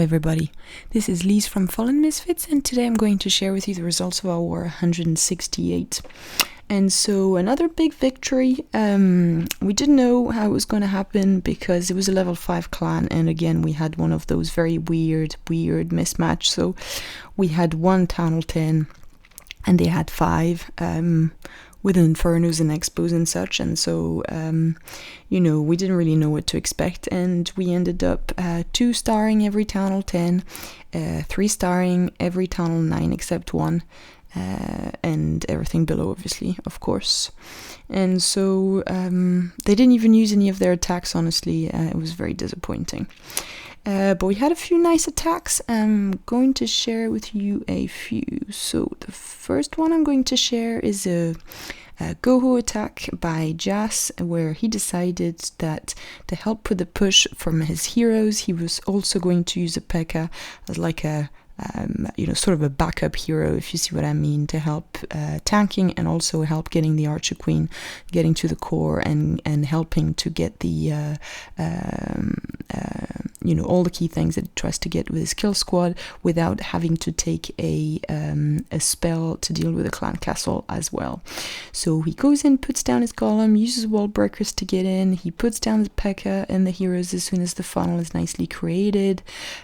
everybody, this is Lise from Fallen Misfits, and today I'm going to share with you the results of our War 168. And so another big victory. We didn't know how it was going to happen because it was a level 5 clan, and again we had one of those very weird mismatch. So we had one Town Hall 10 and they had 5 with Infernos and Expos and such, and so we didn't really know what to expect, and we ended up 2-starring every Town Hall 10, 3-starring every Town Hall 9 except 1, and everything below, obviously, of course. And so they didn't even use any of their attacks, honestly. It was very disappointing. But we had a few nice attacks. I'm going to share with you a few. So the first one I'm going to share is a GoHo attack by Jass, where he decided that to help with the push from his heroes, he was also going to use a Pekka as like a sort of a backup hero, if you see what I mean, to help tanking and also help getting the Archer Queen, getting to the core and helping to get the all the key things that he tries to get with his kill squad without having to take a spell to deal with the clan castle as well. So he goes in, puts down his golem, uses wall breakers to get in. He puts down the Pekka and the heroes as soon as the funnel is nicely created.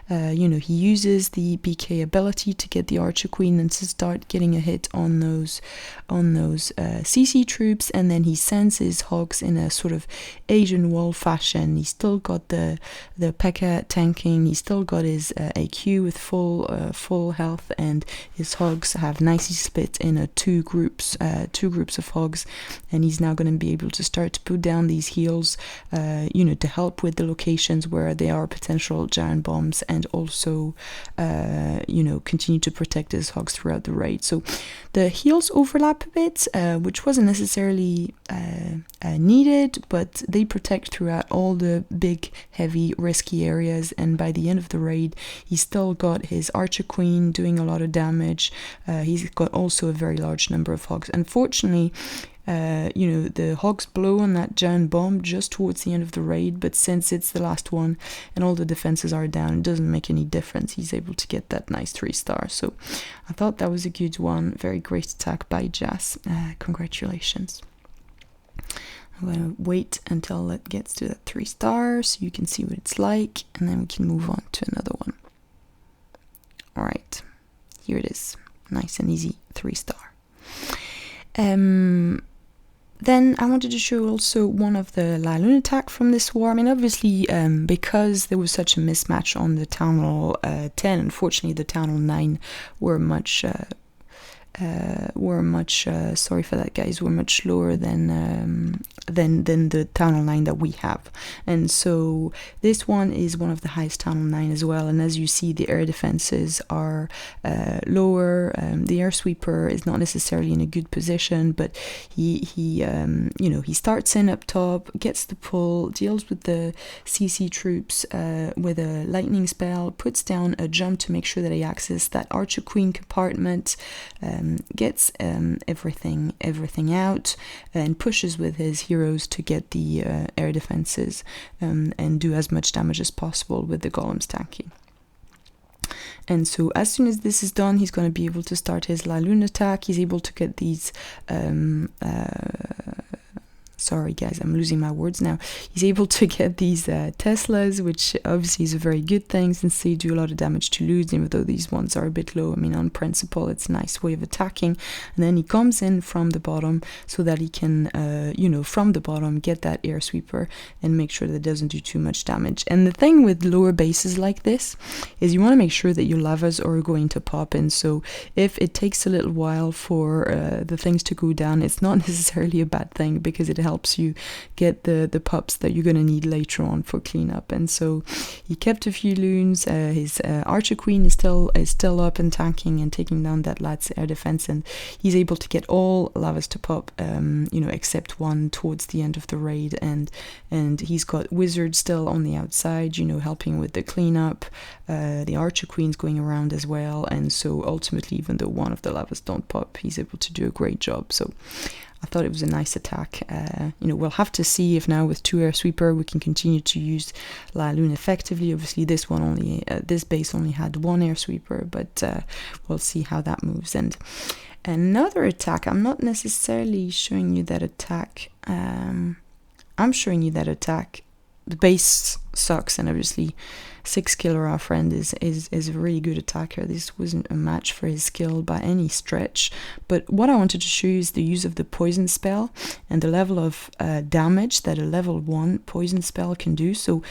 He uses the BK ability to get the Archer Queen and to start getting a hit on those CC troops, and then he sends his hogs in a sort of Asian wall fashion. He's still got the Pekka tanking, he's still got his AQ with full health, and his hogs have nicely split in two groups of hogs, and he's now going to be able to start to put down these heals to help with the locations where there are potential giant bombs, and also continue to protect his hogs throughout the raid. So the heals overlap a bit, which wasn't necessarily needed, but they protect throughout all the big, heavy, risky areas, and by the end of the raid, he's still got his Archer Queen doing a lot of damage. He's got also a very large number of hogs. Unfortunately, the hogs blow on that giant bomb just towards the end of the raid, but since it's the last one and all the defenses are down, it doesn't make any difference. He's able to get that nice 3-star. So I thought that was a good one. Very great attack by Jass. Congratulations. I'm going to wait until it gets to that 3-star so you can see what it's like, and then we can move on to another one. Alright, here it is. Nice and easy 3-star. Then I wanted to show also one of the LaLoon attack from this war. I mean, obviously, because there was such a mismatch on the Town Hall 10, unfortunately the Town Hall 9 were much sorry for that, guys, were much lower than the Town Hall 9 that we have. And so this one is one of the highest Town Hall 9 as well, and as you see, the air defenses are lower. The air sweeper is not necessarily in a good position, but he starts in up top, gets the pull, deals with the CC troops with a lightning spell, puts down a jump to make sure that he accesses that Archer Queen compartment, gets everything out, and pushes with his heroes to get the air defenses and do as much damage as possible with the golems tanking. And so as soon as this is done, he's going to be able to start his LaLoon attack. He's able to get these sorry guys, I'm losing my words now. He's able to get these Teslas, which obviously is a very good thing since they do a lot of damage to loot, even though these ones are a bit low. I mean, on principle, it's a nice way of attacking. And then he comes in from the bottom so that he can, from the bottom, get that air sweeper and make sure that it doesn't do too much damage. And the thing with lower bases like this is you want to make sure that your lavas are going to pop. And so if it takes a little while for the things to go down, it's not necessarily a bad thing, because it helps you get the pups that you're going to need later on for cleanup. And so he kept a few loons. His Archer Queen is still up and tanking and taking down that lad's air defense, and he's able to get all lavas to pop, except one towards the end of the raid, and he's got Wizard still on the outside, helping with the cleanup. The Archer Queen's going around as well, and so ultimately, even though one of the lavas don't pop, he's able to do a great job. So I thought it was a nice attack. You know, we'll have to see if now with 2 air sweeper we can continue to use LaLoon effectively. Obviously this one only, this base only had 1 air sweeper, but we'll see how that moves. And another attack, I'm not necessarily showing you that attack, I'm showing you that attack. The base sucks, and obviously 6 killer, our friend, is a really good attacker. This wasn't a match for his skill by any stretch, but what I wanted to show you is the use of the poison spell and the level of damage that a level 1 poison spell can do. So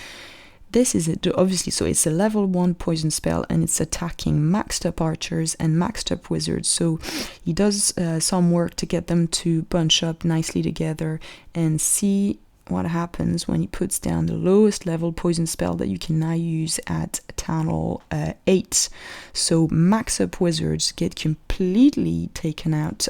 this is it, obviously, so it's a level 1 poison spell, and it's attacking maxed up archers and maxed up wizards. So he does some work to get them to bunch up nicely together, and see what happens when he puts down the lowest level poison spell that you can now use at Town Hall 8. So max up wizards get completely taken out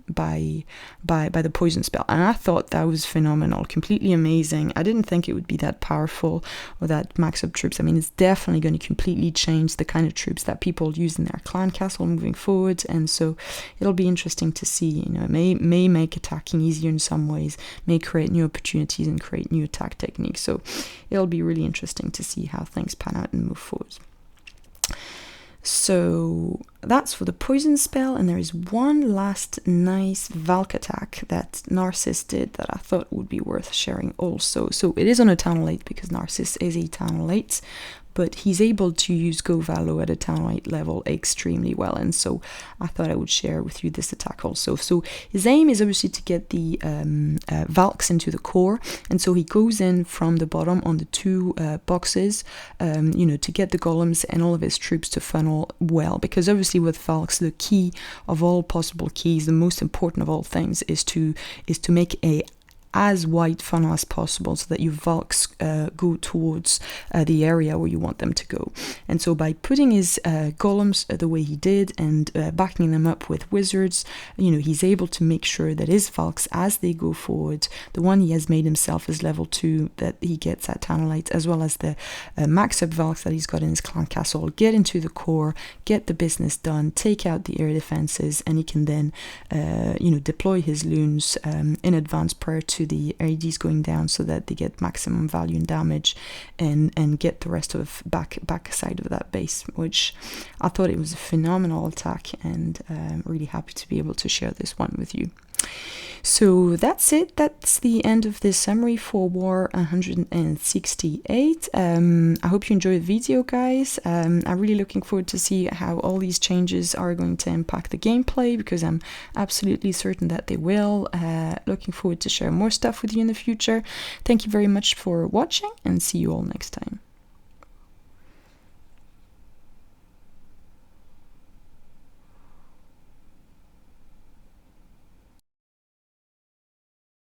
by the poison spell, and I thought that was phenomenal, completely amazing. I didn't think it would be that powerful, or that max up troops. I mean, it's definitely going to completely change the kind of troops that people use in their clan castle moving forward, and so it'll be interesting to see. You know, it may make attacking easier in some ways, may create new opportunities and create new attack techniques. So it'll be really interesting to see how things pan out and move forward. So that's for the poison spell, and there is one last nice Valk attack that Narciss did that I thought would be worth sharing also. So it is on a Town Hall 8 because Narciss is a Town Hall 8, but he's able to use GoVaLo at a Town Hall 8 level extremely well, and so I thought I would share with you this attack also. So his aim is obviously to get the Valks into the core, and so he goes in from the bottom on the 2 boxes, you know, to get the golems and all of his troops to funnel well, because obviously with Valks, the key of all possible keys, the most important of all things, is to make a as wide funnel as possible, so that your Valks go towards the area where you want them to go. And so by putting his golems the way he did, and backing them up with wizards, you know, he's able to make sure that his Valks, as they go forward, the one he has made himself is level 2 that he gets at Town Hall 8, as well as the max up Valks that he's got in his clan castle, get into the core, get the business done, take out the air defenses, and he can then you know, deploy his loons in advance prior to the ADs going down, so that they get maximum value and damage, and get the rest of back side of that base, which I thought it was a phenomenal attack, and I'm really happy to be able to share this one with you. So that's it. That's the end of this summary for War 168. I hope you enjoyed the video, guys. I'm really looking forward to see how all these changes are going to impact the gameplay, because I'm absolutely certain that they will. Looking forward to share more stuff with you in the future. Thank you very much for watching, and see you all next time.